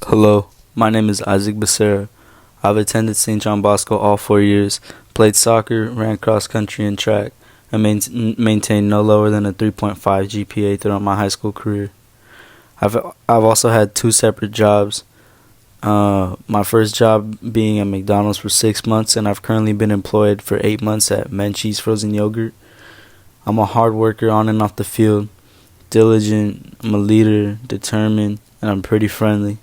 Hello, my name is Isaac Becerra. I've attended St. John Bosco all 4 years, played soccer, ran cross country and track, and maintained no lower than a 3.5 GPA throughout my high school career. I've also had two separate jobs. My first job being at McDonald's for 6 months, and I've currently been employed for 8 months at Menchie's Frozen Yogurt. I'm a hard worker on and off the field, diligent, I'm a leader, determined, and I'm pretty friendly.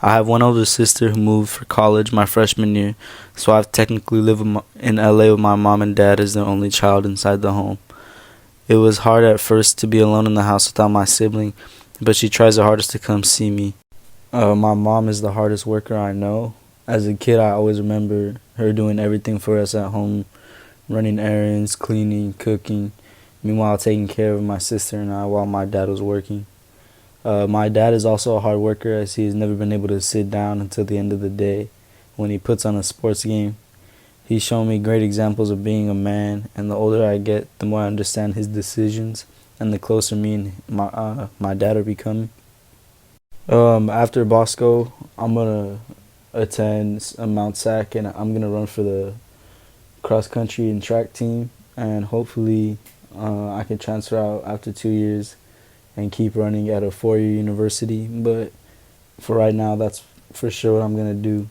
I have one older sister who moved for college my freshman year, so I've technically lived in LA with my mom and dad as their only child inside the home. It was hard at first to be alone in the house without my sibling, but she tries her hardest to come see me. My mom is the hardest worker I know. As a kid, I always remember her doing everything for us at home, running errands, cleaning, cooking, meanwhile taking care of my sister and I while my dad was working. My dad is also a hard worker, as he has never been able to sit down until the end of the day when he puts on a sports game. He's shown me great examples of being a man, and the older I get, the more I understand his decisions and the closer me and my dad are becoming. After Bosco, I'm gonna attend Mount Sac, and I'm gonna run for the cross country and track team, and hopefully I can transfer out after 2 years and keep running at a 4-year university. But for right now, that's for sure what I'm gonna do,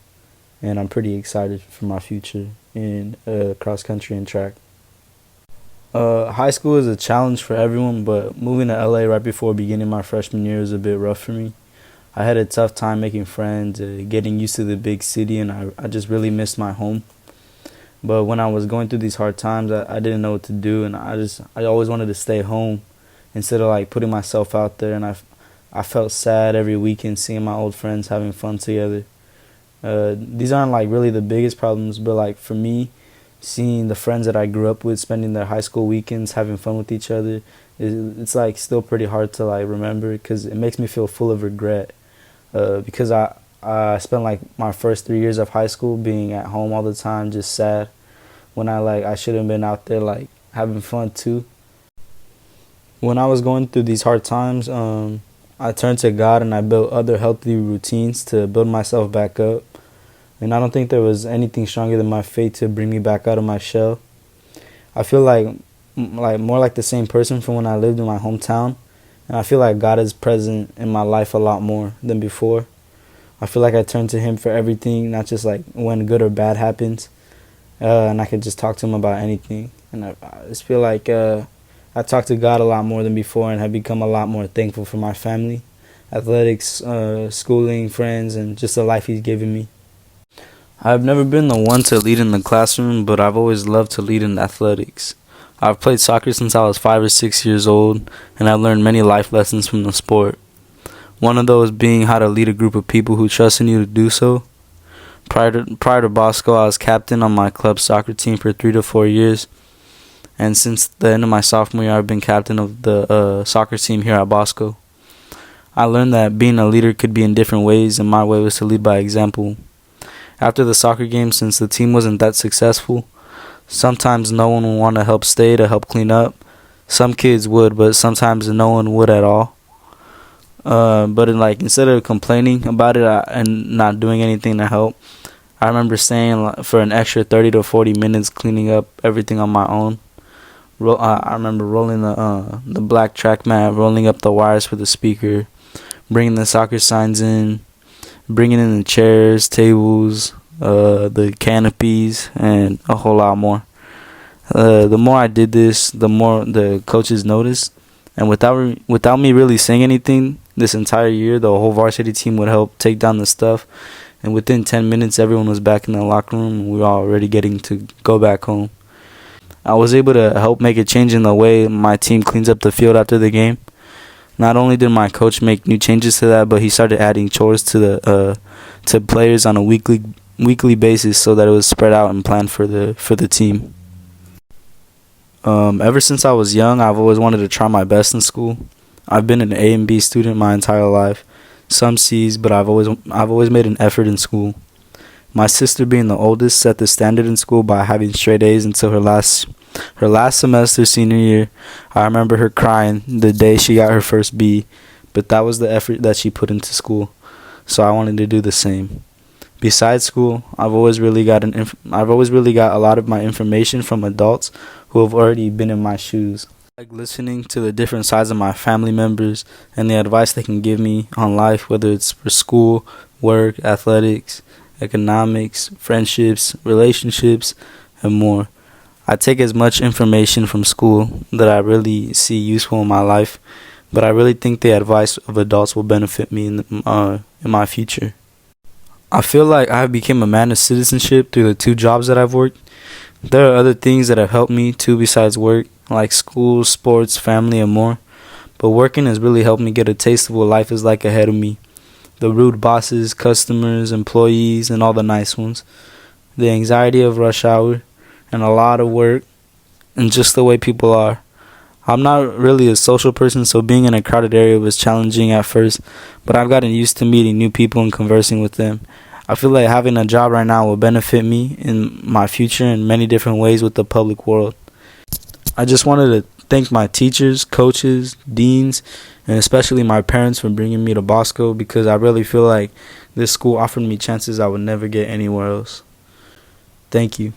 and I'm pretty excited for my future in cross country and track. High school is a challenge for everyone, but moving to LA right before beginning my freshman year was a bit rough for me. I had a tough time making friends, getting used to the big city, and I just really missed my home. But when I was going through these hard times, I didn't know what to do, and I always wanted to stay home instead of like putting myself out there. And I felt sad every weekend seeing my old friends having fun together. These aren't like really the biggest problems, but like for me, seeing the friends that I grew up with spending their high school weekends having fun with each other, it's like still pretty hard to like remember, because it makes me feel full of regret. Because I spent like my first 3 years of high school being at home all the time, just sad, when I should have been out there like having fun too. When I was going through these hard times, I turned to God and I built other healthy routines to build myself back up. And I don't think there was anything stronger than my faith to bring me back out of my shell. I feel like more like the same person from when I lived in my hometown. And I feel like God is present in my life a lot more than before. I feel like I turn to Him for everything, not just like when good or bad happens. And I can just talk to Him about anything. And I just feel like I talk to God a lot more than before, and have become a lot more thankful for my family, athletics, schooling, friends, and just the life He's given me. I've never been the one to lead in the classroom, but I've always loved to lead in athletics. I've played soccer since I was 5 or 6 years old, and I've learned many life lessons from the sport. One of those being how to lead a group of people who trust in you to do so. Prior to Bosco, I was captain on my club soccer team for 3 to 4 years, and since the end of my sophomore year, I've been captain of the soccer team here at Bosco. I learned that being a leader could be in different ways, and my way was to lead by example. After the soccer game, since the team wasn't that successful, sometimes no one would want to help stay to help clean up. Some kids would, but sometimes no one would at all. But instead of complaining about it and not doing anything to help, I remember staying for an extra 30 to 40 minutes cleaning up everything on my own. I remember rolling the black track mat, rolling up the wires for the speaker, bringing the soccer signs in, bringing in the chairs, tables, the canopies, and a whole lot more. The more I did this, the more the coaches noticed. And without me really saying anything, this entire year, the whole varsity team would help take down the stuff. And within 10 minutes, everyone was back in the locker room, and we were already getting to go back home. I was able to help make a change in the way my team cleans up the field after the game. Not only did my coach make new changes to that, but he started adding chores to players on a weekly basis, so that it was spread out and planned for the team. Ever since I was young, I've always wanted to try my best in school. I've been an A and B student my entire life, some C's, but I've always made an effort in school. My sister, being the oldest, set the standard in school by having straight A's until her last semester senior year. I remember her crying the day she got her first B, but that was the effort that she put into school. so I wanted to do the same. Besides school, I've always really got a lot of my information from adults who have already been in my shoes. Like listening to the different sides of my family members and the advice they can give me on life, whether it's for school, work, athletics, economics, friendships, relationships, and more. I take as much information from school that I really see useful in my life, but I really think the advice of adults will benefit me in my future. I feel like I have become a man of citizenship through the 2 jobs that I've worked. There are other things that have helped me too besides work, like school, sports, family, and more. But working has really helped me get a taste of what life is like ahead of me. The rude bosses, customers, employees, and all the nice ones. The anxiety of rush hour, and a lot of work, and just the way people are. I'm not really a social person, so being in a crowded area was challenging at first, but I've gotten used to meeting new people and conversing with them. I feel like having a job right now will benefit me in my future in many different ways with the public world. I just wanted to thank my teachers, coaches, deans, and especially my parents for bringing me to Bosco, because I really feel like this school offered me chances I would never get anywhere else. Thank you.